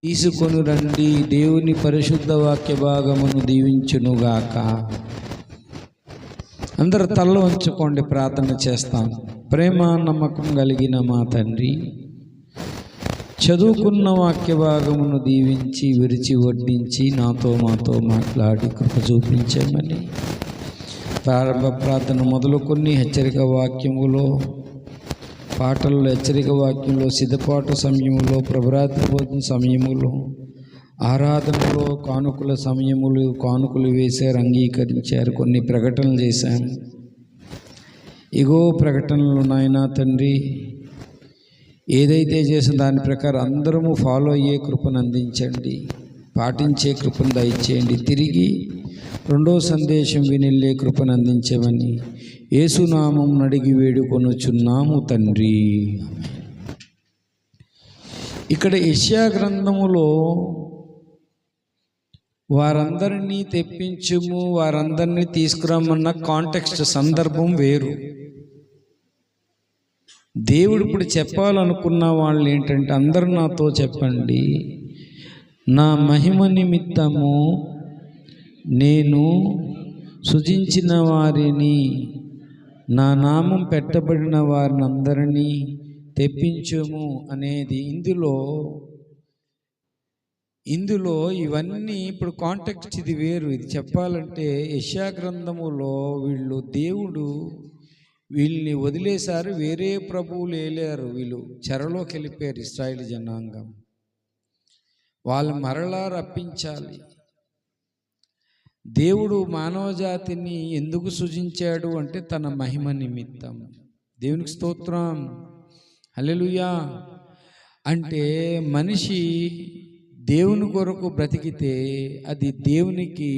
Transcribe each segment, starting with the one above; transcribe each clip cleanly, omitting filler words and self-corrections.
తీసుకొని రండి. దేవుని పరిశుద్ధ వాక్య భాగమును దీవించునుగాక. అందరు తలలో ఉంచుకోండి, ప్రార్థన చేస్తాం. ప్రేమ నమ్మకం కలిగిన మా తండ్రి, చదువుకున్న వాక్య భాగమును దీవించి విరిచి వడ్డించి మాతో మాట్లాడి కృప చూపించమని ప్రారంభ ప్రార్థన మొదలుకొని హెచ్చరిక వాక్యములో, పాటల్లో, హెచ్చరిక వాక్యంలో, సిద్ధపాటు సమయంలో, ప్రభరాత్రి భోజన సమయములో, ఆరాధనలో, కానుకల సమయములు, కానుకలు వేశారు, అంగీకరించారు, కొన్ని ప్రకటనలు చేశాం. ఇగో ప్రకటనలు నాయనా తండ్రి, ఏదైతే చేసిన దాని ప్రకారం అందరము ఫాలో అయ్యే కృపను అందించండి, పాటించే కృపను దయచేయండి. తిరిగి రెండో సందేశం వినిల్లే కృపను అందించమని యేసునామం అడిగి వేడుకొనుచున్నాము తండ్రి. ఇక్కడ యెషయా గ్రంథములో వారందరినీ తెప్పించుము, వారందరినీ తీసుకురామన్న కాంటెక్స్ట్, సందర్భం వేరు. దేవుడు ఇప్పుడు చెప్పాలనుకున్న వాళ్ళు ఏంటంటే, అందరూ నాతో చెప్పండి, నా మహిమ నిమిత్తము నేను సృజించిన వారిని, నా నామం పెట్టబడిన వారిని అందరినీ తెప్పించుము అనేది ఇందులో ఇవన్నీ ఇప్పుడు కాంటెక్స్ట్ ఇది వేరు. ఇది చెప్పాలంటే యెషయా గ్రంథములో దేవుడు వీళ్ళని వదిలేశారు, వేరే ప్రభువులు ఏలారు, వీళ్ళు చెరలోకి వెళ్ళిపోయారు. ఇశ్రాయేలు జనాంగం వాళ్ళు మరలా రప్పించాలి. దేవుడు మానవ జాతిని ఎందుకు సృజించాడు అంటే తన మహిమ నిమిత్తం. దేవునికి స్తోత్రం, హల్లెలూయా. అంటే మనిషి దేవుని కొరకు బ్రతికితే అది దేవునికి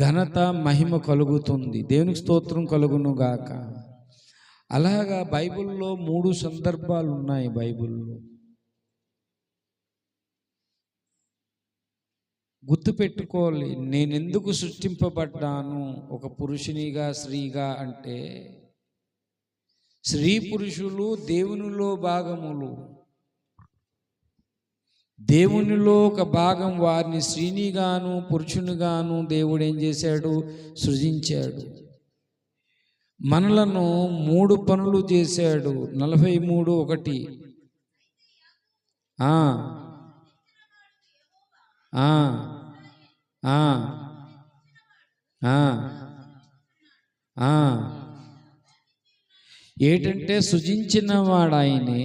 ఘనత, మహిమ కలుగుతుంది. దేవునికి స్తోత్రం కలుగును గాక. అలాగా బైబిల్లో 3 సందర్భాలు ఉన్నాయి. బైబిల్లో గుర్తుపెట్టుకోవాలి, నేనెందుకు సృష్టింపబడ్డాను ఒక పురుషునిగా, స్త్రీగా అంటే స్త్రీ పురుషులు దేవునిలో భాగములు. దేవునిలో ఒక భాగం, వారిని స్త్రీనిగాను పురుషునిగాను దేవుడు ఏం చేశాడు? సృజించాడు. మనలను 3 పనులు చేశాడు. 43:1 ఏంటంటే సృజించిన వాడు ఆయనే,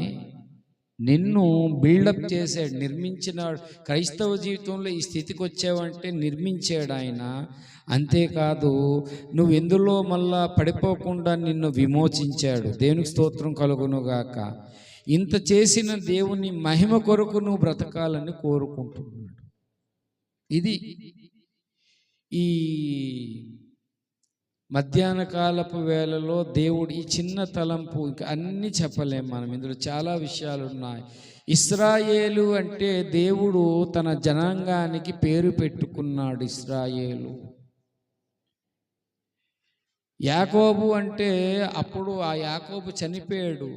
నిన్ను బిల్డప్ చేశాడు, నిర్మించినాడు. క్రైస్తవ జీవితంలో ఈ స్థితికి వచ్చావంటే నిర్మించాడు ఆయన. అంతేకాదు, నువ్వు ఎందులో మళ్ళా పడిపోకుండా నిన్ను విమోచించాడు. దేవునికి స్తోత్రం కలుగునుగాక. ఇంత చేసిన దేవుని మహిమ కొరకు నువ్వు బ్రతకాలని కోరుకుంటున్నాడు. ఇది ఈ మధ్యాహ్న కాలపు వేళలో దేవుడు ఈ చిన్న తలంపు, ఇంకా అన్నీ చెప్పలేం మనం, ఇందులో చాలా విషయాలు ఉన్నాయి. ఇశ్రాయేలు అంటే దేవుడు తన జనాంగానికి పేరు పెట్టుకున్నాడు. ఇశ్రాయేలు. యాకోబు అంటే అప్పుడు ఆ యాకోబు చనిపోయాడు.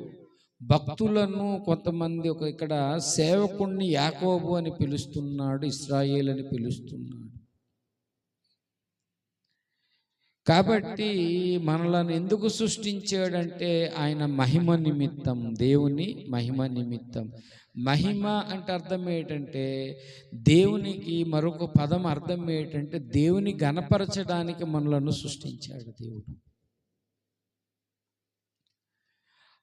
భక్తులను కొంతమంది ఇక్కడ సేవకుణ్ణి యాకోబు అని పిలుస్తున్నాడు, ఇశ్రాయేలు అని పిలుస్తున్నాడు. కాబట్టి మనలను ఎందుకు సృష్టించాడంటే ఆయన మహిమ నిమిత్తం, దేవుని మహిమ నిమిత్తం. మహిమ అంటే అర్థం ఏంటంటే, దేవునికి మరొక పదం అర్థం ఏంటంటే దేవుని గణపరచడానికి మనలను సృష్టించాడు దేవుడు.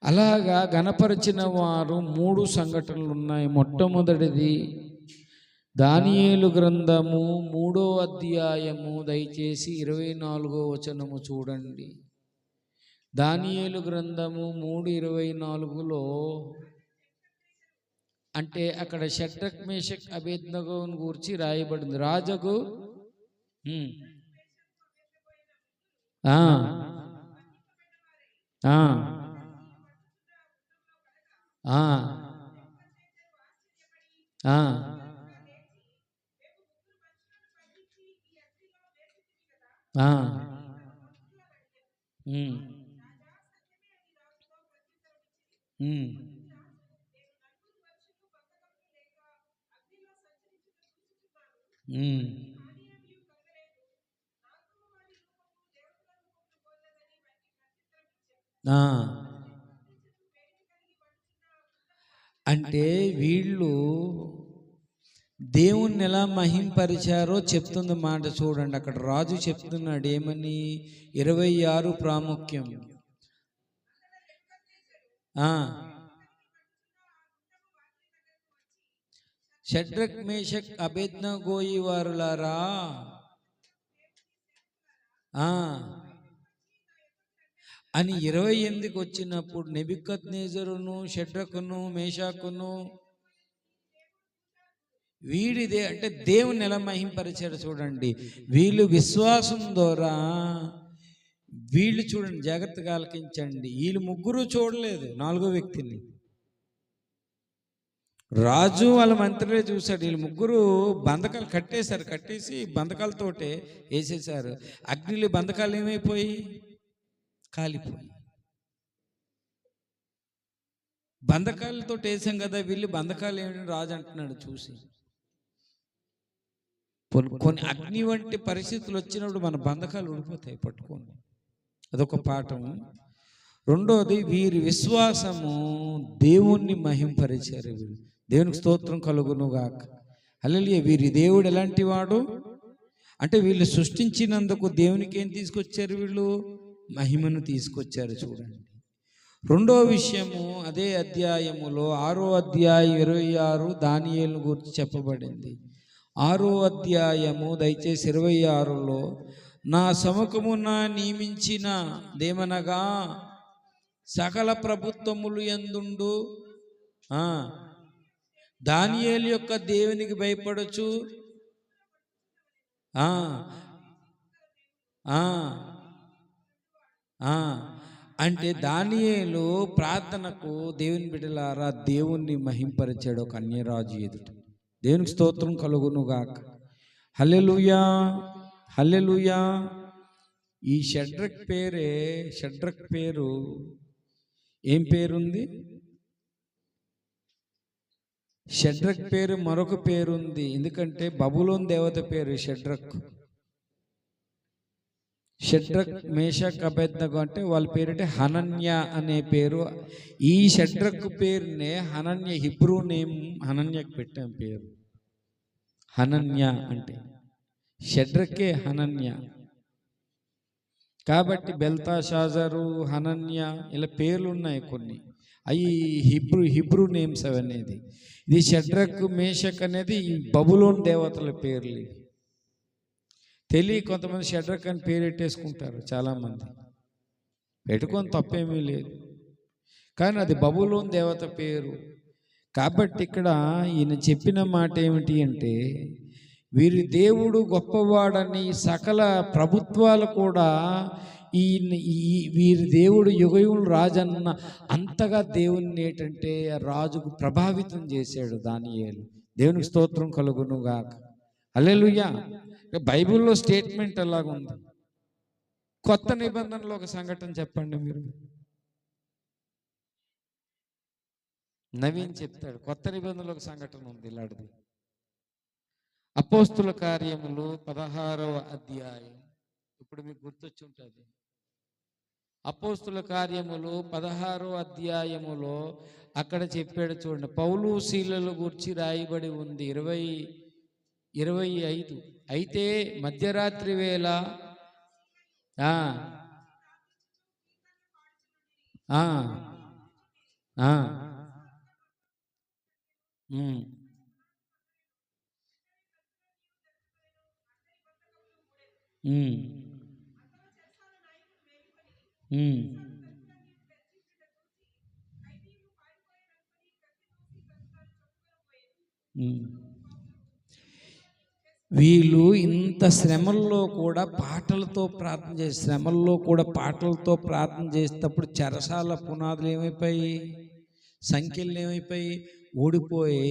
అలాగా గణపరిచిన వారు 3 సంఘటనలు ఉన్నాయి. మొట్టమొదటిది దానియేలు గ్రంథము 3వ అధ్యాయము, దయచేసి 24వ వచనము చూడండి. దానియేలు గ్రంథము 3:24లో అంటే అక్కడ షడ్రక్, మేషక్, అబేద్నగోను గురించి రాయబడింది. రాజుకు ఉమ్. ఆ. అంటే వీళ్ళు దేవుణ్ణి ఎలా మహింపరిచారో చెప్తుంది మాట. చూడండి, అక్కడ రాజు చెప్తున్నాడు ఏమని, 26 ప్రాముఖ్యం. షడ్రక్ మేషక్ అబేద్నగోయి వారులారా, అని 28కి వచ్చినప్పుడు నెబుకద్నెజరును షడ్రకును మేషాకును వీడిదే అంటే దేవుని ఎలా మహింపరిచాడు చూడండి. వీళ్ళు విశ్వాసం ద్వారా వీళ్ళు చూడండి, జాగ్రత్తగా ఆలకించండి. వీళ్ళు ముగ్గురు చూడలేదు నాలుగో వ్యక్తిని. రాజు వాళ్ళ మంత్రులే చూశాడు. వీళ్ళు ముగ్గురు బంధకాలు కట్టేశారు. కట్టేసి బంధకాలతోటే వేసేసారు. అగ్నిలో బంధకాలు ఏమైపోయి కాలిపోయి, బంధకాలతో వేసాం కదా వీళ్ళు బంధకాలు ఏమిటి రాజు అంటున్నాడు చూసి. కొన్ని అగ్ని వంటి పరిస్థితులు వచ్చినప్పుడు మన బంధకాలు ఊడిపోతాయి పట్టుకోండి. అదొక పాఠం. రెండోది, వీరి విశ్వాసము దేవుణ్ణి మహింపరిచారు. వీళ్ళు దేవునికి స్తోత్రం కలుగునుగాక. హల్లెలూయా. వీరి దేవుడు ఎలాంటి వాడు అంటే వీళ్ళు సృష్టించినందుకు దేవునికి ఏం తీసుకొచ్చారు? వీళ్ళు మహిమను తీసుకొచ్చారు. చూడండి, రెండో విషయము అదే అధ్యాయములో 6వ అధ్యాయం 26 దానియేలు గురించి చెప్పబడింది. 6వ అధ్యాయము దయచేసి 26లో, నా సముఖమున నియమించిన దేమనగా సకల ప్రభుత్వములు యందుండు దానియేలు యొక్క దేవునికి భయపడచ్చు. అంటే దానియేలు ప్రార్థనకు దేవుని బిడ్డలారా దేవుణ్ణి మహింపరిచాడు ఒక అన్యరాజు ఎదుట. దేవునికి స్తోత్రం కలుగునుగాక. హల్లెలూయా, హల్లెలూయా. ఈ షడ్రక్ పేరు ఏం పేరుంది? షడ్రక్ పేరు మరొక పేరుంది. ఎందుకంటే బబులోన్ దేవత పేరు షడ్రక్. షడ్రక్ మేషక్ అబేద్నగో అంటే వాళ్ళ పేరంటే హనన్య అనే పేరు. ఈ షడ్రక్ పేరునే హనన్య, హిబ్రూ నేమ్ హనన్యకు పెట్టాం పేరు. హనన్య అంటే షడ్రకే హనన్య. కాబట్టి బెల్తాషాజరు, హనన్య ఇలా పేర్లు ఉన్నాయి కొన్ని. అవి హిబ్రూ నేమ్స్ అవనేది. ఇది షడ్రక్ మేషక్ అనేది ఈ బబులోన్ దేవతల పేర్లు. కొంతమంది షడ్రక్ అని పేరు పెట్టేసుకుంటారు చాలామంది. పెట్టుకొని తప్పేమీ లేదు, కానీ అది బబులోన్ దేవత పేరు. కాబట్టి ఇక్కడ ఈయన చెప్పిన మాట ఏమిటి అంటే, వీరి దేవుడు గొప్పవాడని సకల ప్రభుత్వాలు కూడా వీరి దేవుడు యుగయులు రాజన్న అంతగా దేవుణ్ణి ఏంటంటే రాజుకు ప్రభావితం చేశాడు దానియేలు. దేవునికి స్తోత్రం కలుగునుగాక. హల్లెలూయా. బైబిల్లో స్టేట్మెంట్ అలాగుంది. కొత్త నిబంధనలో ఒక సంఘటన చెప్పండి మీరు. నవీన్ చెప్తాడు. కొత్త నిబంధనలో ఒక సంఘటన ఉంది ఇలాంటిది. అపోస్తుల కార్యములు 16వ అధ్యాయం. ఇప్పుడు మీకు గుర్తొచ్చి ఉంటుంది. అపోస్తుల కార్యములు 16వ అధ్యాయములో అక్కడ చెప్పాడు చూడండి. పౌలు శీలల గురించి రాయబడి ఉంది 25. అయితే మధ్యరాత్రి వేళ వీళ్ళు ఇంత శ్రమల్లో కూడా పాటలతో ప్రార్థన చేసేటప్పుడు చెరసాల పునాదులు ఏమైపోయి, సంఖ్యలు ఏమైపోయి ఓడిపోయి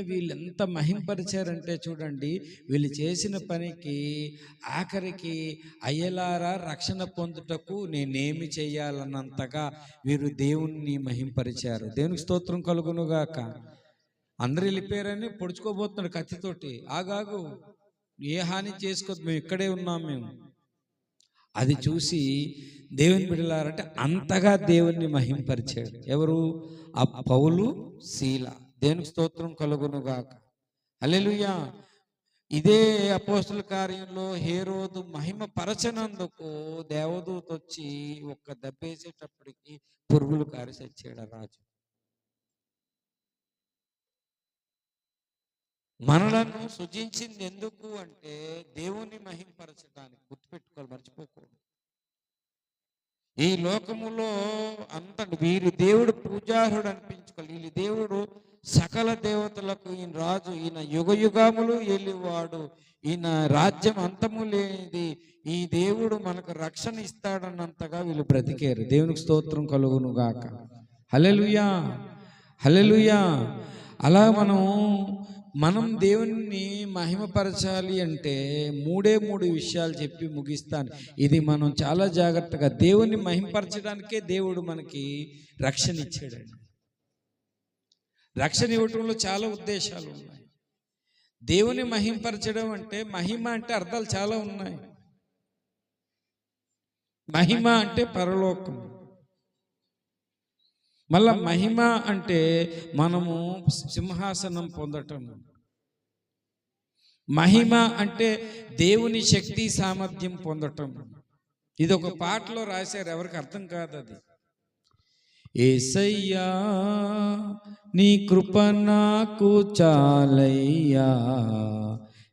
వీళ్ళు ఎంత మహింపరిచారంటే చూడండి. వీళ్ళు చేసిన పనికి ఆఖరికి అయ్యలారా రక్షణ పొందుటకు నేనేమి చెయ్యాలన్నంతగా వీరు దేవుణ్ణి మహింపరిచారు. దేవునికి స్తోత్రం కలుగునుగాక. అందరు వెళ్ళిపోయారని పొడుచుకోబోతున్నాడు కత్తితోటి. ఆగాగు, ఏ హాని చేసుకోవద్దు, మేము ఇక్కడే ఉన్నాం మేము. అది చూసి దేవుని బిడ్డలారంటే అంతగా దేవుణ్ణి మహింపరిచాడు. ఎవరు? ఆ పౌలు, శీల. దేవునికి స్తోత్రం కలుగును గాక. హల్లెలూయా. ఇదే అపోస్తుల కార్యంలో హేరోదు మహిమ పరచనందుకు దేవదూత వచ్చి ఒక్క దెబ్బేసేటప్పటికి పురుగులు కారి చచ్చాడు ఆ రాజు. మనలను సృజించింది ఎందుకు అంటే దేవుని మహింపరచడానికి. గుర్తుపెట్టుకోవాలి, మర్చిపోకూడదు. ఈ లోకములో వీరి దేవుడు పూజారుడు అనిపించుకోవాలి. వీళ్ళ దేవుడు సకల దేవతలకు ఈయన రాజు, ఈయన యుగ యుగములు ఏలివాడు, ఈయన రాజ్యం అంతము లేనిది, ఈ దేవుడు మనకు రక్షణ ఇస్తాడన్నంతగా వీళ్ళు బ్రతికారు. దేవునికి స్తోత్రం కలుగును గాక. హల్లెలూయా, హల్లెలూయా. అలా మనం దేవుణ్ణి మహిమపరచాలి అంటే మూడు విషయాలు చెప్పి ముగిస్తాను. ఇది మనం చాలా జాగ్రత్తగా, దేవుణ్ణి మహిమపరచడానికే దేవుడు మనకి రక్షణ ఇచ్చాడండి. రక్షణ ఇవ్వటంలో చాలా ఉద్దేశాలు ఉన్నాయి. దేవుని మహిమపరచడం అంటే, మహిమ అంటే అర్థాలు చాలా ఉన్నాయి. మహిమ అంటే పరలోకం. మళ్ళా మహిమ అంటే మనము సింహాసనం పొందటం. మహిమ అంటే దేవుని శక్తి సామర్థ్యం పొందటం. ఇది ఒక పాటలో రాశారు, ఎవరికి అర్థం కాదు అది. యేసయ్యా నీ కృప నాకు చాలయ్యా,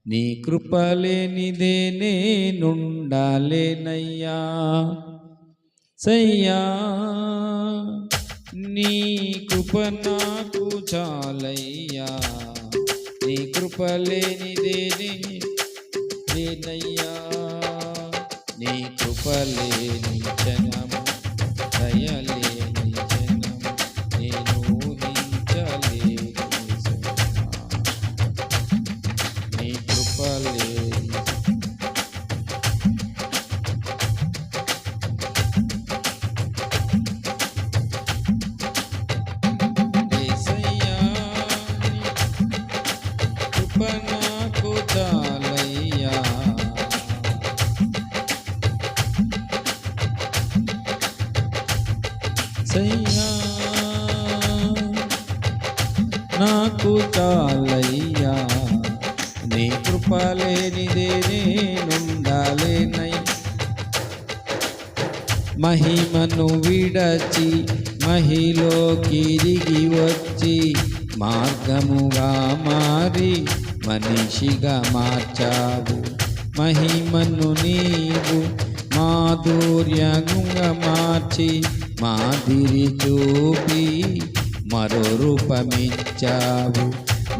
నీ కృప లేనిదే నేనుండాలేనయ్యా. సయ్యా నీ కృప నాకు చాలయ్యా, నీ కృప లేనిదే నేనయ్యా. నీ కృప లేని జనము, దయలేని జనము నేను ఊహించలేను. నీ కృప లేని నాకు చాలయ్యా, సయ్యా నాకు చాలయ్యా, నీ కృప లేనిదే నేనుండాలేనై. మహిమను విడచి మహిలోకి దిగి వచ్చి మార్గముగా మారి మనిషిగా మార్చావు. మహిమను నీవు మాధుర్యంగా మార్చి మాదిరి చూపి మరో రూపమిచ్చావు.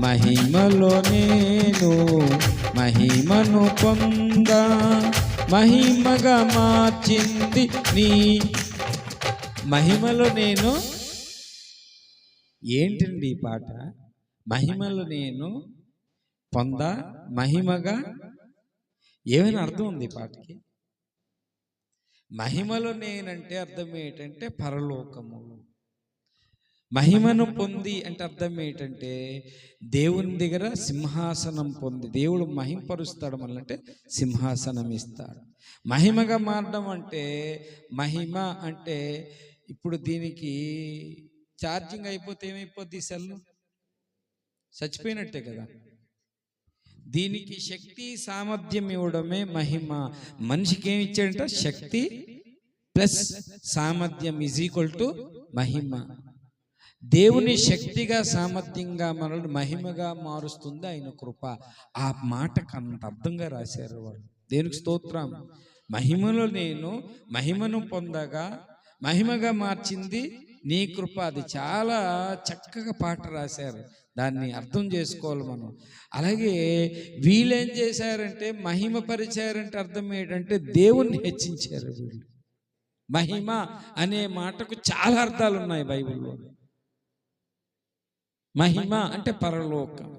మహిమలో నేను మహిమను పొందా, మహిమగా మార్చింది నీ. మహిమలో నేను ఏంటండి ఈ పాట? మహిమలో నేను పొందా, మహిమగా. ఏమైనా అర్థం ఉంది ఈ పాటకి? మహిమలో నేనంటే అర్థం ఏంటంటే పరలోకము. మహిమను పొంది అంటే అర్థం ఏంటంటే దేవుని దగ్గర సింహాసనం పొంది, దేవుడు మహింపరుస్తాడు మనల్ని, సింహాసనం ఇస్తాడు. మహిమగా మారడం అంటే, మహిమ అంటే ఇప్పుడు దీనికి ఛార్జింగ్ అయిపోతే ఏమైపోద్ది? సెల్ చచ్చిపోయినట్టే కదా. దీనికి శక్తి సామర్థ్యం ఇవ్వడమే మహిమ. మనిషికి ఏమి ఇచ్చాడంట? శక్తి ప్లస్ సామర్థ్యం ఈజ్ ఈక్వల్ టు మహిమ. దేవుని శక్తిగా సామర్థ్యంగా మనల్ని మహిమగా మారుస్తుంది ఆయన కృప. ఆ మాటకు అంత అర్థంగా రాశారు వాళ్ళు. దేవునికి స్తోత్రం. మహిమలో నేను మహిమను పొందగా మహిమగా మార్చింది నీ కృప. అది చాలా చక్కగా పాట రాశారు. దాన్ని అర్థం చేసుకోవాలి మనం. అలాగే వీళ్ళేం చేశారంటే మహిమ పరిచారంటే అర్థం ఏంటంటే దేవుణ్ణి హెచ్చించారు వీళ్ళు. మహిమ అనే మాటకు చాలా అర్థాలు ఉన్నాయి బైబిల్లో. మహిమ అంటే పరలోకం.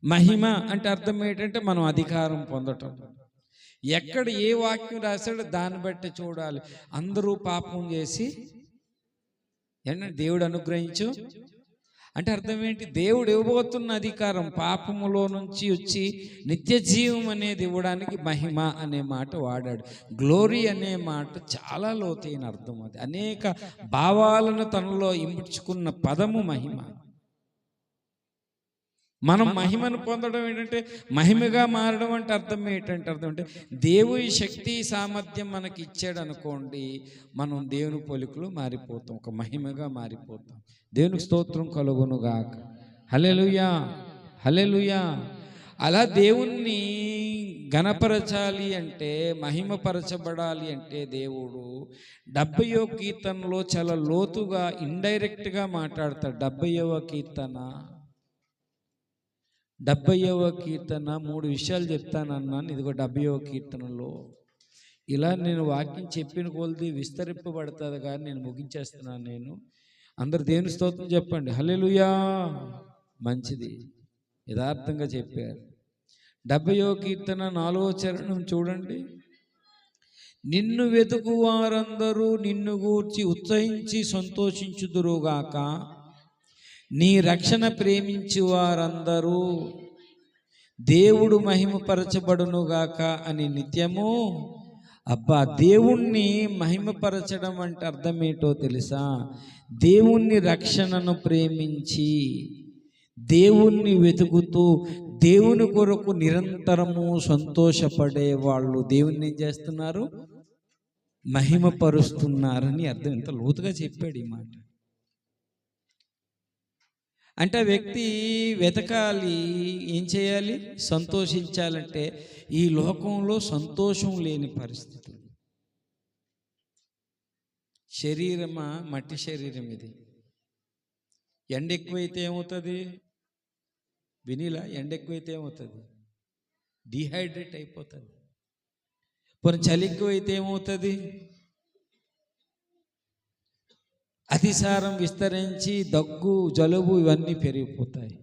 మహిమ అంటే అర్థం ఏంటంటే మనం అధికారం పొందటం. ఎక్కడ ఏ వాక్యం రాశాడో దాన్ని బట్టి చూడాలి. అందరూ పాపం చేసి ఏంటంటే దేవుడు అనుగ్రహించు అంటే అర్థం ఏంటి? దేవుడు ఇవ్వబోతున్న అధికారం పాపములో నుంచి వచ్చి నిత్య జీవం అనేది ఇవ్వడానికి మహిమ అనే మాట వాడాడు. గ్లోరీ అనే మాట చాలా లోతైన అర్థం. అది అనేక భావాలను తనలో ఇముడ్చుకున్న పదము మహిమ. మనం మహిమను పొందడం ఏంటంటే, మహిమగా మారడం అంటే అర్థం ఏంటంటే, దేవుని శక్తి సామర్థ్యం మనకి ఇచ్చాడు అనుకోండి, మనం దేవుని పోలికలు మారిపోతాం, ఒక మహిమగా మారిపోతాం. దేవునికి స్తోత్రం కలుగునుగాక. హల్లెలూయా, హల్లెలూయా. అలా దేవుణ్ణి ఘనపరచాలి అంటే, మహిమపరచబడాలి అంటే దేవుడు 70వ కీర్తనలో చాలా లోతుగా ఇండైరెక్ట్గా మాట్లాడతాడు. 70వ కీర్తన 70వ కీర్తన 3 విషయాలు చెప్తానన్నాను. ఇదిగో 70వ కీర్తనలో ఇలా నేను వాక్యం చెప్పిన కొలది విస్తరింపబడుతుంది, కానీ నేను ముగించేస్తున్నాను. నేను అందరు దేవుని స్తోత్రం చెప్పండి. హల్లెలూయా. మంచిది, యథార్థంగా చెప్పారు. 70వ కీర్తన 4వ చరణం చూడండి. నిన్ను వెతుకు వారందరూ నిన్ను గూర్చి ఉత్సహించి సంతోషించుదురుగాక, నీ రక్షణ ప్రేమించి వారందరూ దేవుడు మహిమపరచబడునుగాక అని నిత్యము. అబ్బా, దేవుణ్ణి మహిమపరచడం అంటే అర్థం ఏంటో తెలుసా? దేవుణ్ణి రక్షణను ప్రేమించి, దేవుణ్ణి వెతుకుతూ, దేవుని కొరకు నిరంతరము సంతోషపడే వాళ్ళు దేవుణ్ణి ఏం చేస్తున్నారు? మహిమపరుస్తున్నారని అర్థం. ఎంత లోతుగా చెప్పాడు ఈ మాట. అంటే వ్యక్తి వెతకాలి, ఏం చేయాలి? సంతోషించాలంటే ఈ లోకంలో సంతోషం లేని పరిస్థితులు. శరీరమా, మట్టి శరీరం ఇది. ఎండ ఎక్కువైతే ఏమవుతుంది? వినీలా, ఎండ ఎక్కువైతే ఏమవుతుంది? డిహైడ్రేట్ అయిపోతుంది. పోనీ చలి ఎక్కువైతే ఏమవుతుంది? అతిసారం విస్తరించి దగ్గు, జలుబు ఇవన్నీ పెరిగిపోతాయి.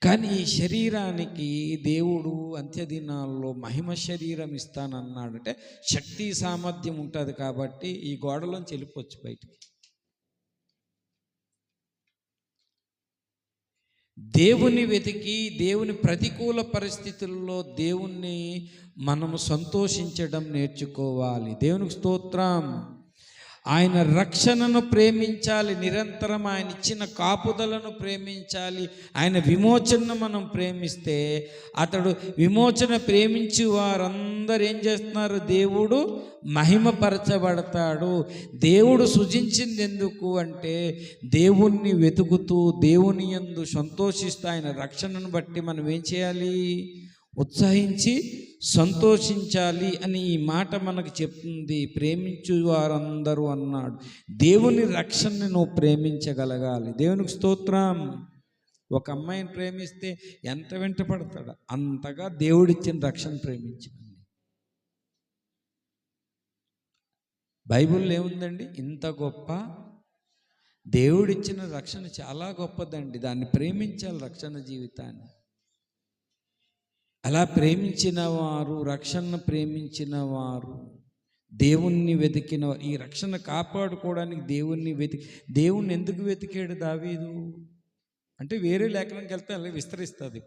కానీ ఈ శరీరానికి దేవుడు అంత్యదినాల్లో మహిమ శరీరం ఇస్తానన్నాడంటే శక్తి సామర్థ్యం ఉంటుంది కాబట్టి ఈ గోడలోంచి వెళ్ళిపోవచ్చు బయటికి. దేవుని వెతికి, దేవుని ప్రతికూల పరిస్థితుల్లో దేవుణ్ణి మనము సంతోషించడం నేర్చుకోవాలి. దేవునికి స్తోత్రం. ఆయన రక్షణను ప్రేమించాలి, నిరంతరం ఆయన ఇచ్చిన కాపుదలను ప్రేమించాలి, ఆయన విమోచనను మనం ప్రేమిస్తే అతడు విమోచన ప్రేమించి వారందరూ ఏం చేస్తున్నారు? దేవుడు మహిమపరచబడతాడు. దేవుడు సృజించింది ఎందుకు అంటే దేవుణ్ణి వెతుకుతూ దేవుని యందు సంతోషిస్తూ ఆయన రక్షణను బట్టి మనం ఏం చేయాలి? ఉత్సహించి సంతోషించాలి అని ఈ మాట మనకు చెప్తుంది. ప్రేమించు వారందరూ అన్నాడు. దేవుని రక్షణని నువ్వు ప్రేమించగలగాలి. దేవునికి స్తోత్రం. ఒక అమ్మాయిని ప్రేమిస్తే ఎంత వెంట పడతాడు అంతగా దేవుడిచ్చిన రక్షణ ప్రేమించండి. బైబిల్లో ఏముందండి? ఇంత గొప్ప దేవుడిచ్చిన రక్షణ చాలా గొప్పదండి. దాన్ని ప్రేమించాలి, రక్షణ జీవితాన్ని. అలా ప్రేమించిన వారు, రక్షణను ప్రేమించిన వారు, దేవుణ్ణి వెతికిన వారు, ఈ రక్షణ కాపాడుకోవడానికి దేవుణ్ణి ఎందుకు వెతికాడు దావీదు అంటే వేరే లేఖనానికి వెళ్తే అలా విస్తరిస్తుంది.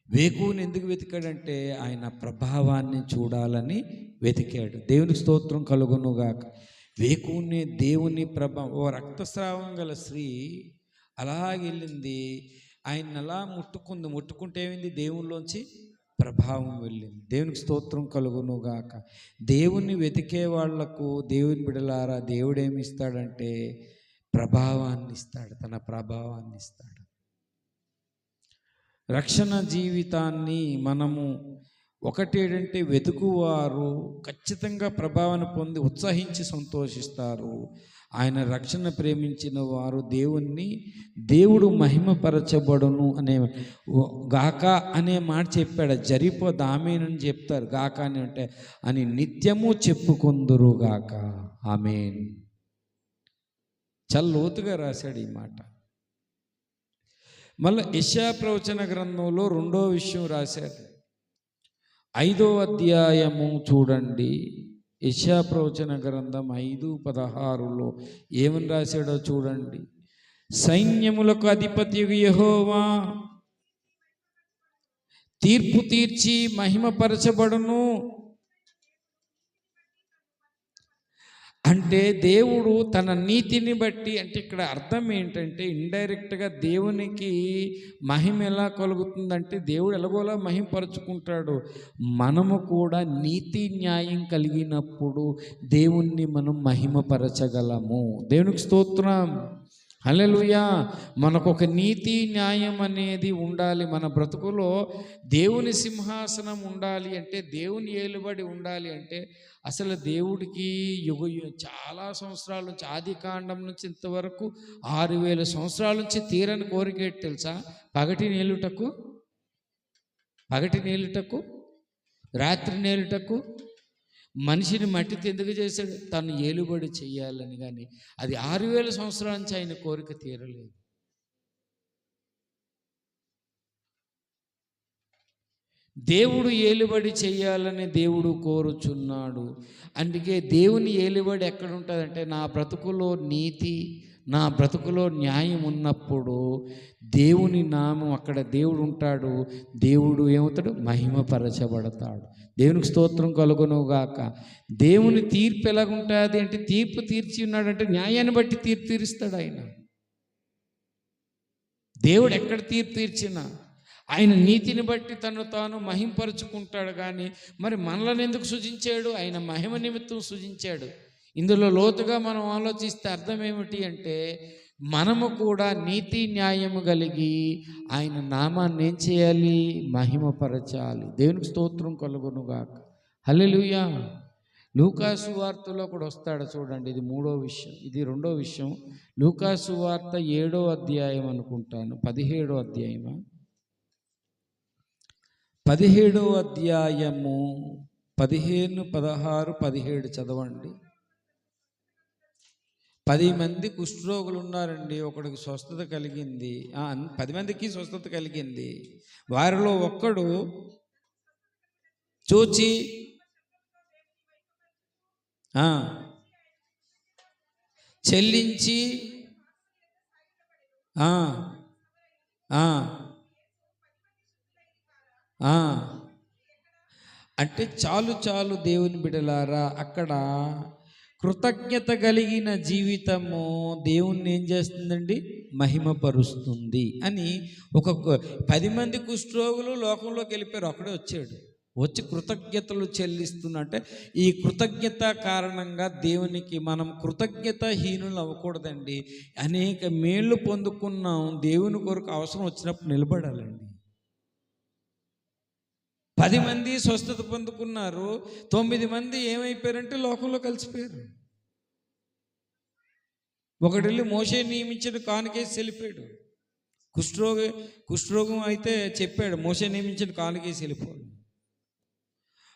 వేకువని ఎందుకు వెతికాడంటే ఆయన ప్రభావాన్ని చూడాలని వెతికాడు. దేవునికి స్తోత్రం కలుగునుగాక. వేకువని దేవుని ఓ రక్తస్రావం గల స్త్రీ అలాగెళ్ళింది, ఆయన అలా ముట్టుకుంటే ఏమైంది? దేవునిలోంచి ప్రభావం వెళ్ళింది. దేవునికి స్తోత్రం కలుగునుగాక. దేవుణ్ణి వెతికే వాళ్లకు, దేవుని బిడలారా, దేవుడు ఏమి ఇస్తాడంటే ప్రభావాన్ని ఇస్తాడు, తన ప్రభావాన్ని ఇస్తాడు. రక్షణ జీవితాన్ని మనము ఒకటేంటంటే వెతుకువారు ఖచ్చితంగా ప్రభావాన్ని పొంది ఉత్సహించి సంతోషిస్తారు. ఆయన రక్షణ ప్రేమించిన వారు దేవుడు మహిమపరచబడును అనే గాక అనే మాట చెప్పాడు. జరిపోదు, ఆమేనని చెప్తారు. గాక అని అంటే అని నిత్యము చెప్పుకుందురు గాక. ఆమేన్. చాలా లోతుగా రాశాడు ఈ మాట. మళ్ళీ యెషయా ప్రవచన గ్రంథంలో 2వ విషయం రాశారు. 5వ అధ్యాయము చూడండి. యెషయా ప్రవచన గ్రంథం 5:16 ఏమని రాశాడో చూడండి. సైన్యములకు అధిపతియగు యెహోవా తీర్పు తీర్చి మహిమపరచబడును. అంటే దేవుడు తన నీతిని బట్టి, అంటే ఇక్కడ అర్థం ఏంటంటే ఇండైరెక్ట్గా దేవునికి మహిమ ఎలా కలుగుతుందంటే దేవుడు ఎలాగోలా మహిమపరుచుకుంటాడు. మనము కూడా నీతి న్యాయం కలిగినప్పుడు దేవుణ్ణి మనం మహిమపరచగలము. దేవునికి స్తోత్రం, హల్లెలూయా. మనకు ఒక నీతి న్యాయం అనేది ఉండాలి. మన బ్రతుకులో దేవుని సింహాసనం ఉండాలి అంటే, దేవుని ఏలుబడి ఉండాలి అంటే, అసలు దేవుడికి చాలా సంవత్సరాల నుంచి, ఆది కాండం నుంచి ఇంతవరకు 6000 సంవత్సరాల నుంచి తీరని కోరిక ఏంటి తెలుసా? పగటి నేలుటకు రాత్రి నేలుటకు మనిషిని మట్టితో ఎందుకు చేశాడు? తను ఏలుబడి చెయ్యాలని. కానీ అది 6000 సంవత్సరాల నుంచి ఆయన కోరిక తీరలేదు. దేవుడు ఏలుబడి చెయ్యాలని దేవుడు కోరుచున్నాడు. అందుకే దేవుని ఏలుబడి ఎక్కడ ఉంటుందంటే, నా బ్రతుకులో నీతి, నా బ్రతుకులో న్యాయం ఉన్నప్పుడు దేవుని నామం, అక్కడ దేవుడు ఉంటాడు. దేవుడు ఏమవుతాడు? మహిమపరచబడతాడు. దేవునికి స్తోత్రం కలుగునుగాక. దేవుని తీర్పు ఎలాగుంటుంది అంటే, తీర్పు తీర్చి ఉన్నాడంటే న్యాయాన్ని బట్టి తీర్పు తీరుస్తాడు ఆయన. దేవుడు ఎక్కడ తీర్పు తీర్చినా ఆయన నీతిని బట్టి తను తాను మహింపరుచుకుంటాడు. కానీ మరి మనలను ఎందుకు సృజించాడు? ఆయన మహిమ నిమిత్తం సృజించాడు. ఇందులో లోతుగా మనం ఆలోచిస్తే అర్థం ఏమిటి అంటే, మనము కూడా నీతి న్యాయము కలిగి ఆయన నామాన్ని ఏం చేయాలి? మహిమపరచాలి. దేవునికి స్తోత్రం కలుగునుగాక. హల్లెలూయా. లూకాసు వార్తలో కూడా వస్తాడు చూడండి. ఇది 3వ విషయం. ఇది 2వ విషయం. లూకాసు వార్త 7వ అధ్యాయం అనుకుంటాను, 17వ అధ్యాయమా, 17వ అధ్యాయము 15, 16, 17 చదవండి. 10 మంది కుష్ఠరోగులు ఉన్నారండి. ఒకడికి స్వస్థత కలిగింది. 10 మందికి స్వస్థత కలిగింది. వారిలో ఒక్కడు చూచి చెల్లించి అంటే చాలు దేవుని బిడ్డలారా, అక్కడ కృతజ్ఞత కలిగిన జీవితము దేవుణ్ణి ఏం చేస్తుందండి? మహిమపరుస్తుంది అని. ఒక 10 మంది కుష్ఠరోగులు లోకంలోకి వెళ్ళిపోయారు. ఒకడే వచ్చాడు. వచ్చి కృతజ్ఞతలు చెల్లిస్తున్నట్టే. ఈ కృతజ్ఞత కారణంగా దేవునికి మనం కృతజ్ఞతాహీనులు అవ్వకూడదండి. అనేక మేళ్ళు పొందుకున్నాం. దేవుని కొరకు అవసరం వచ్చినప్పుడు నిలబడాలండి. 10 మంది స్వస్థత పొందుకున్నారు. 9 మంది ఏమైపోయారంటే లోకంలో కలిసిపోయారు. ఒకడు వెళ్ళి మోషే నియమించిన కానుకేసి వెళ్ళిపోయాడు. కుష్ఠరోగం అయితే చెప్పాడు, మోషే నియమించిన కానుకేసి వెళ్ళిపోయాడు.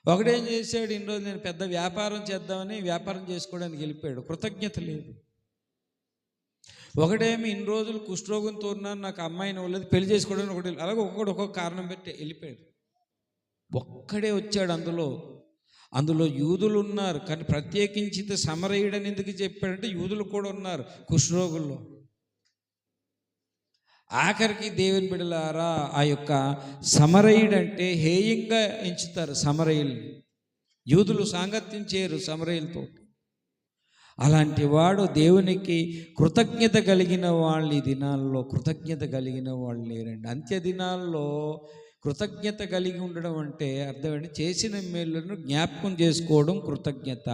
ఒకడేం చేశాడు? ఇన్ని రోజులు నేను పెద్ద వ్యాపారం చేద్దామని వ్యాపారం చేసుకోవడానికి వెళ్ళిపోయాడు. కృతజ్ఞత లేదు. ఒకడేమి ఇన్ని రోజులు కుష్ఠరోగంతో ఉన్నాను, నాకు అమ్మాయిని ఇవ్వలేదు, పెళ్లి చేసుకోవడానికి ఒకటి, అలాగే ఒక్కొక్క కారణం పెట్టి వెళ్ళిపోయాడు. ఒక్కడే వచ్చాడు. అందులో యూదులు ఉన్నారు, కానీ ప్రత్యేకించి సమరయుడని ఎందుకు చెప్పాడంటే యూదులు కూడా ఉన్నారు కుష్ఠరోగుల్లో. ఆఖరికి దేవుని బిడ్డలారా, ఆ యొక్క సమరయుడంటే హేయంగా ఎంచుతారు సమరయుల్ని. యూదులు సాంగత్యం చేయరు సమరయులతో. అలాంటి వాడు దేవునికి కృతజ్ఞత కలిగిన వాళ్ళు ఈ దినాల్లో కృతజ్ఞత కలిగిన వాళ్ళు లేరండి. అంత్య దినాల్లో కృతజ్ఞత కలిగి ఉండడం అంటే అర్థం ఏంటి? చేసిన మేలును జ్ఞాపకం చేసుకోవడం కృతజ్ఞత.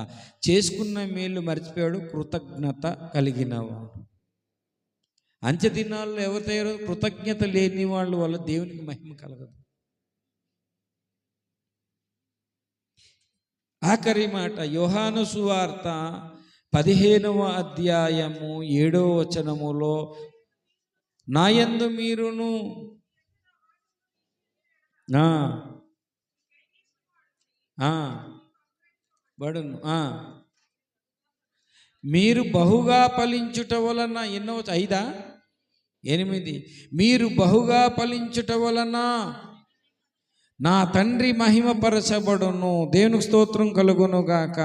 చేసుకున్న మేలు మర్చిపోయాడు కృతజ్ఞత కలిగినవాడు. అంత్య దినాల్లో ఎవరితో కృతజ్ఞత లేని వాళ్ళు వల్ల దేవునికి మహిమ కలగదు. ఆఖరి మాట యోహాను సువార్త 15వ అధ్యాయము 7వ వచనములో, నాయందు మీరును బడును మీరు బహుగా ఫలించుట వలన, ఎన్నో 5, 8, మీరు బహుగా ఫలించుట వలన నా తండ్రి మహిమపరచబడును. దేవునికి స్తోత్రం కలుగును గాక.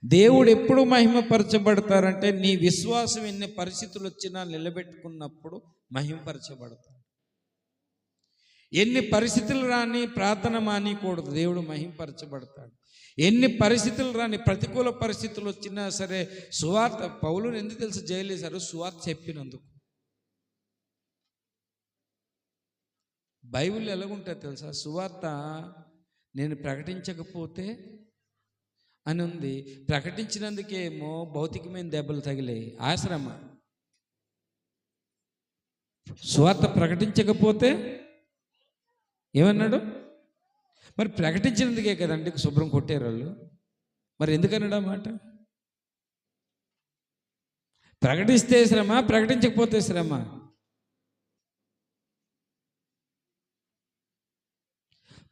దేవుడు ఎప్పుడు మహిమపరచబడతారంటే నీ విశ్వాసం ఎన్ని పరిస్థితులు వచ్చినా నిలబెట్టుకున్నప్పుడు మహిమపరచబడతాడు. ఎన్ని పరిస్థితులు రాని ప్రార్థన మానేయకూడదు, దేవుడు మహిమపరచబడతాడు. ఎన్ని పరిస్థితులు రాని ప్రతికూల పరిస్థితులు వచ్చినా సరే సువార్త, పౌలుని ఎందుకు తెలుసు జైలేశారు? సువార్త చెప్పినందుకు. బైబిల్ ఎలాగుంటుంది తెలుసా? సువార్త నేను ప్రకటించకపోతే అని ఉంది. ప్రకటించినందుకేమో భౌతికమైన దెబ్బలు తగిలాయి, ఆశ్రమ. సువార్త ప్రకటించకపోతే ఏమన్నాడు? మరి ప్రకటించినందుకే కదండి శుభ్రం కొట్టారు వాళ్ళు. మరి ఎందుకన్నాడు ఆ మాట? ప్రకటిస్తే శ్రమ, ప్రకటించకపోతే శ్రమ.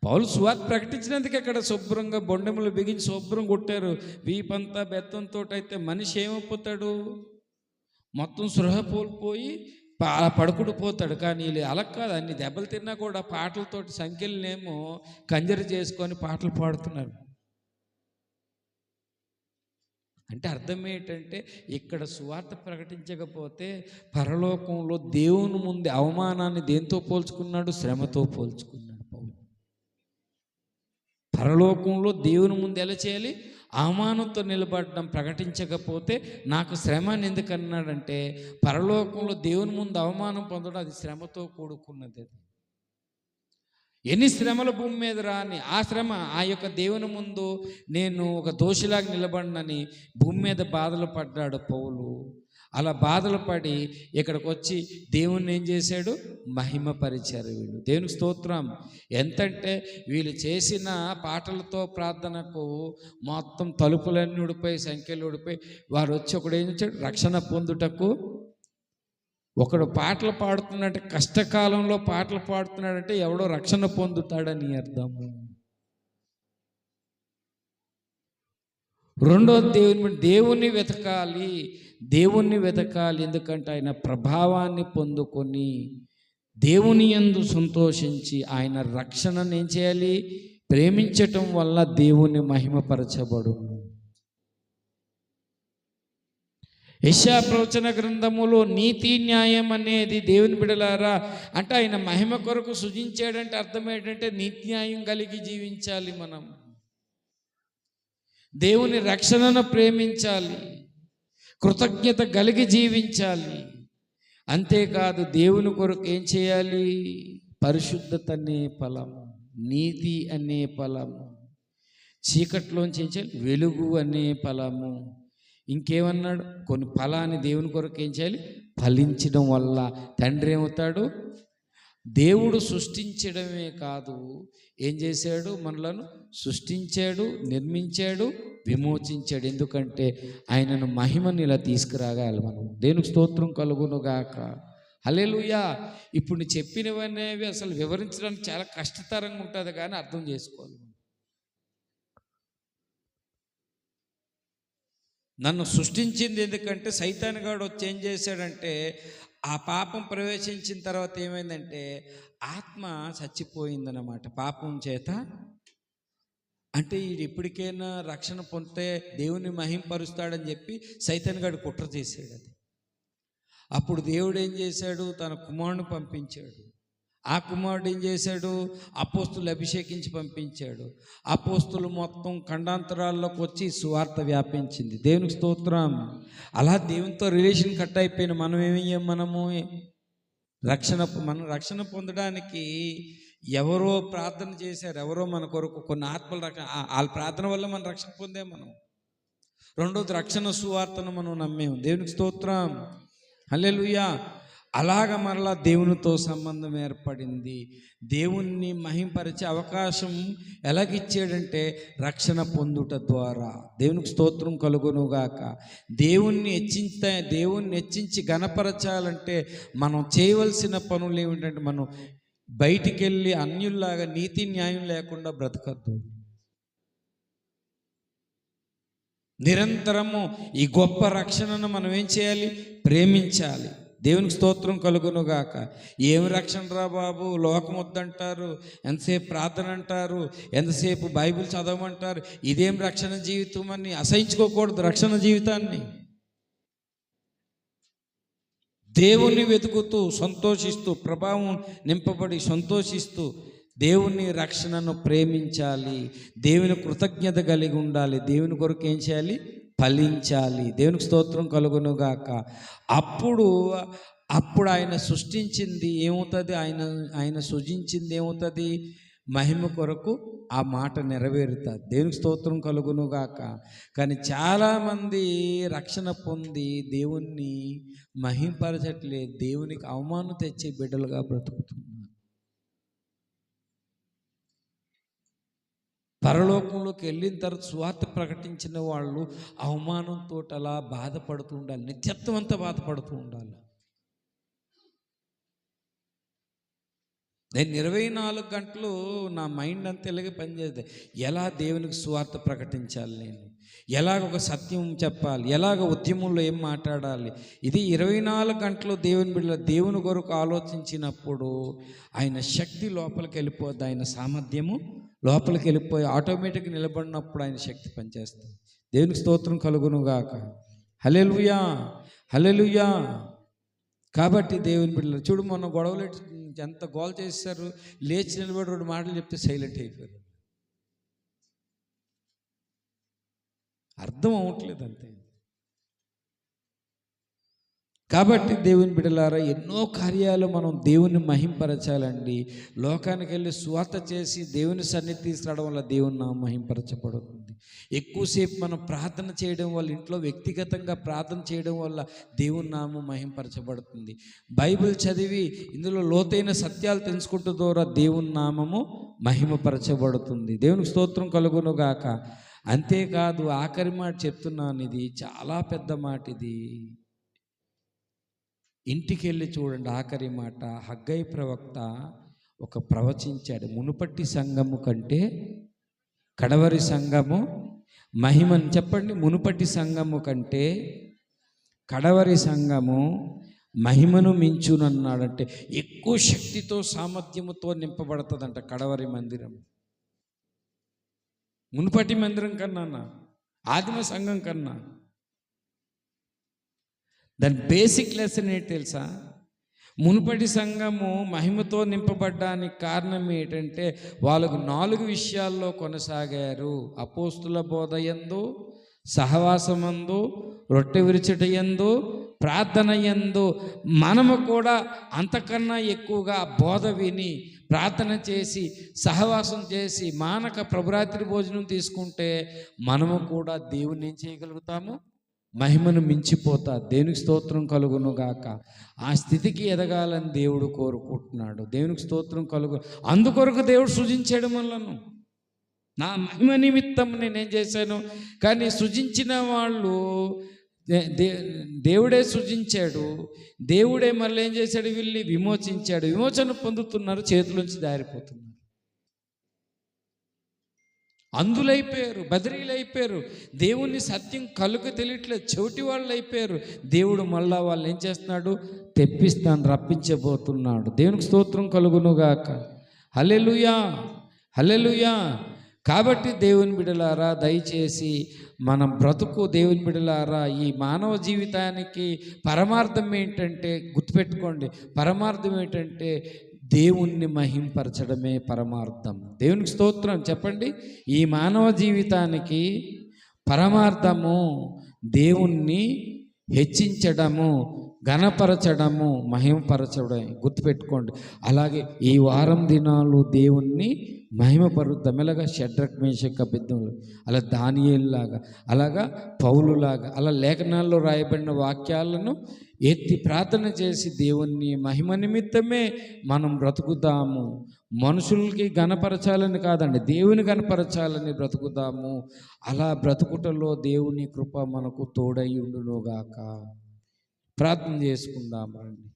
పౌలు సువార్త ప్రకటించినందుకే అక్కడ శుభ్రంగా బొండెములు బిగించి శుభ్రం కొట్టారు. వీపంతా బెత్తంతో అయితే మనిషి ఏమైపోతాడు? మొత్తం సృహ కోల్పోయి పడుకుడు పోతాడు. కానీ అలా కాదు, అన్ని దెబ్బలు తిన్నా కూడా పాటలతోటి సంఖ్యలనేమో కంజరి చేసుకొని పాటలు పాడుతున్నారు. అంటే అర్థం ఏంటంటే ఇక్కడ సువార్త ప్రకటించకపోతే పరలోకంలో దేవుని ముందు అవమానాన్ని దేంతో పోల్చుకున్నాడు? శ్రమతో పోల్చుకున్నాడు. పరలోకంలో దేవుని ముందు ఎలా చేయాలి? అవమానంతో నిలబడడం. ప్రకటించకపోతే నాకు శ్రమ అని ఎందుకన్నాడంటే పరలోకంలో దేవుని ముందు అవమానం పొందడం అది శ్రమతో కూడుకున్నది. ఎన్ని శ్రమల భూమి మీద రాని ఆ శ్రమ, ఆ యొక్క దేవుని ముందు నేను ఒక దోషిలాగా నిలబడినని భూమి మీద బాధలు పడ్డాడు పౌలు. అలా బాధలు పడి ఇక్కడికి వచ్చి దేవుణ్ణి ఏం చేశాడు? మహిమపరిచారు వీళ్ళు. దేవునికి స్తోత్రం. ఎంతంటే వీళ్ళు చేసిన పాటలతో ప్రార్థనకు మొత్తం తలుపులన్నీ ఊడిపోయి, సంఖ్యలు ఊడిపోయి, వారు వచ్చి ఒకడు ఏం చేశాడు? రక్షణ పొందుటకు. ఒకడు పాటలు పాడుతున్నట్టు, కష్టకాలంలో పాటలు పాడుతున్నాడంటే ఎవడో రక్షణ పొందుతాడని అర్థము. రెండోది దేవుణ్ణి వెతకాలి. దేవుణ్ణి వెతకాలి ఎందుకంటే ఆయన ప్రభావాన్ని పొందుకొని దేవుని యందు సంతోషించి ఆయన రక్షణను ఏం చేయాలి? ప్రేమించటం వల్ల దేవుని మహిమపరచబడును. యెషయా ప్రవచన గ్రంథములో నీతి న్యాయం అనేది దేవుని బిడలారా అంటే ఆయన మహిమ కొరకు సృజించాడంటే అర్థం ఏంటంటే నీతి న్యాయం కలిగి జీవించాలి. మనం దేవుని రక్షణను ప్రేమించాలి, కృతజ్ఞత కలిగి జీవించాలి. అంతేకాదు దేవుని కొరకు ఏం చేయాలి? పరిశుద్ధత అనే ఫలము, నీతి అనే ఫలము, చీకట్లోంచి ఏం చేయాలి? వెలుగు అనే ఫలము. ఇంకేమన్నాడు? కొన్ని ఫలాన్ని దేవుని కొరకు ఏం చేయాలి? ఫలించడం వల్ల తండ్రి ఏమవుతాడు? దేవుడు సృష్టించడమే కాదు, ఏం చేశాడు? మనలను సృష్టించాడు, నిర్మించాడు, విమోచించాడు. ఎందుకంటే ఆయనను మహిమని ఇలా తీసుకురాగాలి మనం. దేవునికి స్తోత్రం కలుగునుగాక. హల్లెలూయా. ఇప్పుడు చెప్పినవనేవి అసలు వివరించడానికి చాలా కష్టతరంగా ఉంటుంది, కానీ అర్థం చేసుకోవాలి. నన్ను సృష్టించింది ఎందుకంటే సైతానుగాడు వచ్చి ఏం చేశాడంటే ఆ పాపం ప్రవేశించిన తర్వాత ఏమైందంటే ఆత్మ చచ్చిపోయిందన్నమాట పాపం చేత. అంటే ఇది ఎప్పటికైనా రక్షణ పొందితే దేవుని మహింపరుస్తాడని చెప్పి సైతానుగాడు కుట్ర చేశాడు. అది అప్పుడు దేవుడు ఏం చేశాడు? తన కుమారుని పంపించాడు. ఆ కుమారుడు ఏం చేశాడు? అపోస్తులు అభిషేకించి పంపించాడు. అపోస్తులు మొత్తం ఖండాంతరాల్లోకి వచ్చి సువార్త వ్యాపించింది. దేవునికి స్తోత్రం. అలా దేవునితో రిలేషన్ కట్ అయిపోయిన మనం ఏమయ్యాం? మనం రక్షణ పొందడానికి ఎవరో ప్రార్థన చేశారు, ఎవరో మన కొరకు కొన్ని ఆత్మల రక్షణ, వాళ్ళ ప్రార్థన వల్ల మనం రక్షణ పొందాం మనం. రెండోది రక్షణ సువార్తను మనం నమ్మేము. దేవునికి స్తోత్రం. హల్లెలూయా. అలాగ మరలా దేవునితో సంబంధం ఏర్పడింది. దేవుణ్ణి మహింపరిచే అవకాశం ఎలాగిచ్చాడంటే రక్షణ పొందుట ద్వారా. దేవునికి స్తోత్రం కలుగునుగాక. దేవుణ్ణి హెచ్చించి గణపరచాలంటే మనం చేయవలసిన పనులు ఏమిటంటే మనం బయటికి వెళ్ళి అన్యుల్లాగా నీతి న్యాయం లేకుండా బ్రతకద్దు. నిరంతరము ఈ గొప్ప రక్షణను మనం ఏం చేయాలి? ప్రేమించాలి. దేవునికి స్తోత్రం కలుగునుగాక. ఏమి రక్షణ రా బాబు, లోకం వద్దంటారు, ఎంతసేపు ప్రార్థన అంటారు, ఎంతసేపు బైబిల్ చదవమంటారు, ఇదేం రక్షణ జీవితం అని అసహించుకోకూడదు. రక్షణ జీవితాన్ని దేవుణ్ణి వెతుకుతూ సంతోషిస్తూ, ప్రభావం నింపబడి సంతోషిస్తూ దేవుని రక్షణను ప్రేమించాలి. దేవుని కృతజ్ఞత కలిగి ఉండాలి. దేవుని కొరకు ఏం చేయాలి? ఫలించాలి. దేవునికి స్తోత్రం కలుగునుగాక. అప్పుడు ఆయన సృష్టించింది ఏమవుతుంది? ఆయన సృజించింది ఏమవుతుంది? మహిమ కొరకు ఆ మాట నెరవేరుతుంది. దేవునికి స్తోత్రం కలుగునుగాక. కానీ చాలామంది రక్షణ పొంది దేవుణ్ణి మహింపరచట్లేదు. దేవునికి అవమానం తెచ్చే బిడ్డలుగా బ్రతుకుతున్నారు. పరలోకంలోకి వెళ్ళిన తర్వాత స్వార్థ ప్రకటించిన వాళ్ళు అవమానంతో అలా బాధపడుతూ ఉండాలి. నిత్యత్వం అంతా బాధపడుతూ ఉండాలి. నేను 24 గంటలు నా మైండ్ అంతా ఇలాగే పనిచేస్తుంది. ఎలా దేవునికి స్వార్థ ప్రకటించాలి, నేను ఎలాగ ఒక సత్యం చెప్పాలి, ఎలాగ ఉద్యమంలో ఏం మాట్లాడాలి, ఇది 24 గంటలు దేవుని బిడ్డల దేవుని కొరకు ఆలోచించినప్పుడు ఆయన శక్తి లోపలికి వెళ్ళిపోద్ది. ఆయన సామర్థ్యము లోపలికి వెళ్ళిపోయి ఆటోమేటిక్గా నిలబడినప్పుడు ఆయన శక్తి పనిచేస్తుంది. దేవునికి స్తోత్రం కలుగునుగాక. హల్లెలూయా, హల్లెలూయా. కాబట్టి దేవుని బిడ్డలు చూడు, మొన్న గొడవలు ఎంత గోల్ చేశారు, లేచి నిలబడి 2 మాటలు చెప్తే సైలెంట్ అయిపోయారు. అర్థం అవ్వట్లేదు అంతే. కాబట్టి దేవుని బిడ్డలారా, ఎన్నో కార్యాలు మనం దేవుని మహింపరచాలండి. లోకానికి వెళ్ళి సువార్త చేసి దేవుని సన్నిధి తీసుకురావడం వల్ల దేవుని నామం మహింపరచబడుతుంది. ఎక్కువసేపు మనం ప్రార్థన చేయడం వల్ల, ఇంట్లో వ్యక్తిగతంగా ప్రార్థన చేయడం వల్ల దేవుని నామం మహింపరచబడుతుంది. బైబిల్ చదివి ఇందులో లోతైన సత్యాలు తెలుసుకుంటూ ద్వారా దేవుని నామము మహిమపరచబడుతుంది. దేవునికి స్తోత్రం కలుగునుగాక. అంతేకాదు, ఆఖరి మాట చెప్తున్నాను, ఇది చాలా పెద్ద మాట. ఇది ఇంటికి వెళ్ళి చూడండి. ఆఖరి మాట, హగ్గై ప్రవక్త ఒక ప్రవచించాడు. మునుపటి సంఘము కంటే కడవరి సంఘము మహిమను చెప్పండి. మునుపటి సంఘము కంటే కడవరి సంఘము మహిమను మించునన్నాడంటే ఎక్కువ శక్తితో సామర్థ్యముతో నింపబడుతుందంట కడవరి మందిరం. మునుపటి మందిరం కన్నా, ఆదిమ సంఘం కన్నా. దాని బేసిక్ లెసన్ ఏంటి తెలుసా? మునుపటి సంఘము మహిమతో నింపబడ్డానికి కారణం ఏంటంటే వాళ్ళకు 4 విషయాల్లో కొనసాగారు. అపోస్తుల బోధ యందు, సహవాసమందు, రొట్టె విరుచుట యందు, ప్రార్థన యందు. మనము కూడా అంతకన్నా ఎక్కువగా బోధ విని, ప్రార్థన చేసి, సహవాసం చేసి, మానక ప్రభురాత్రి భోజనం తీసుకుంటే మనము కూడా దేవుని ఏం చేయగలుగుతాము? మహిమను మించిపోతా. దేవునికి స్తోత్రం కలుగునుగాక. ఆ స్థితికి ఎదగాలని దేవుడు కోరుకుంటున్నాడు. దేవునికి స్తోత్రం అందుకొరకు దేవుడు సృజించాడు మనలను. నా మహిమ నిమిత్తం నేనేం చేశాను. కానీ సృజించిన వాళ్ళు దేవుడే సృజించాడు. దేవుడే మళ్ళీ ఏం చేశాడు? వీళ్ళని విమోచించాడు. విమోచన పొందుతున్నారు, చేతులోంచి దారిపోతున్నారు. అందులైపోయారు, బదిరీలైపోయారు. దేవుని సత్యం కలుగు తెలియట్లేదు, చెవిటి వాళ్ళు అయిపోయారు. దేవుడు మళ్ళా వాళ్ళు ఏం చేస్తున్నాడు? తెప్పిస్తాను, రప్పించబోతున్నాడు. దేవునికి స్తోత్రం కలుగునుగాక. హల్లెలూయా, హల్లెలూయా. కాబట్టి దేవుని బిడ్డలారా, దయచేసి మనం బ్రతుకు దేవుని బిడ్డలారా, ఈ మానవ జీవితానికి పరమార్థం ఏంటంటే గుర్తుపెట్టుకోండి. పరమార్థం ఏంటంటే దేవుణ్ణి మహింపరచడమే పరమార్థం. దేవునికి స్తోత్రం చెప్పండి. ఈ మానవ జీవితానికి పరమార్థము దేవుణ్ణి హెచ్చించడము, ఘనపరచడము, మహిమపరచడం. గుర్తుపెట్టుకోండి. అలాగే ఈ వారం దినాలు దేవుణ్ణి మహిమపరుద్దాం. ఎలాగా? షడ్రక్ మేషక్ అబేద్నెగోలు, అలా దానియేలులాగా, అలాగా పౌలులాగా, అలా లేఖనాల్లో రాయబడిన వాక్యాలను ఎత్తి ప్రార్థన చేసి దేవుణ్ణి మహిమ నిమిత్తమే మనం బ్రతుకుదాము. మనుషులకి ఘనపరచాలని కాదండి, దేవుని ఘనపరచాలని బ్రతుకుదాము. అలా బ్రతుకుటలో దేవుని కృప మనకు తోడై ఉండునుగాక. ప్రార్థన చేసుకుందామండి.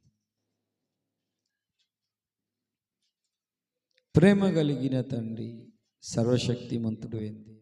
ప్రేమ కలిగిన తండ్రి, సర్వశక్తిమంతుడు ఏంది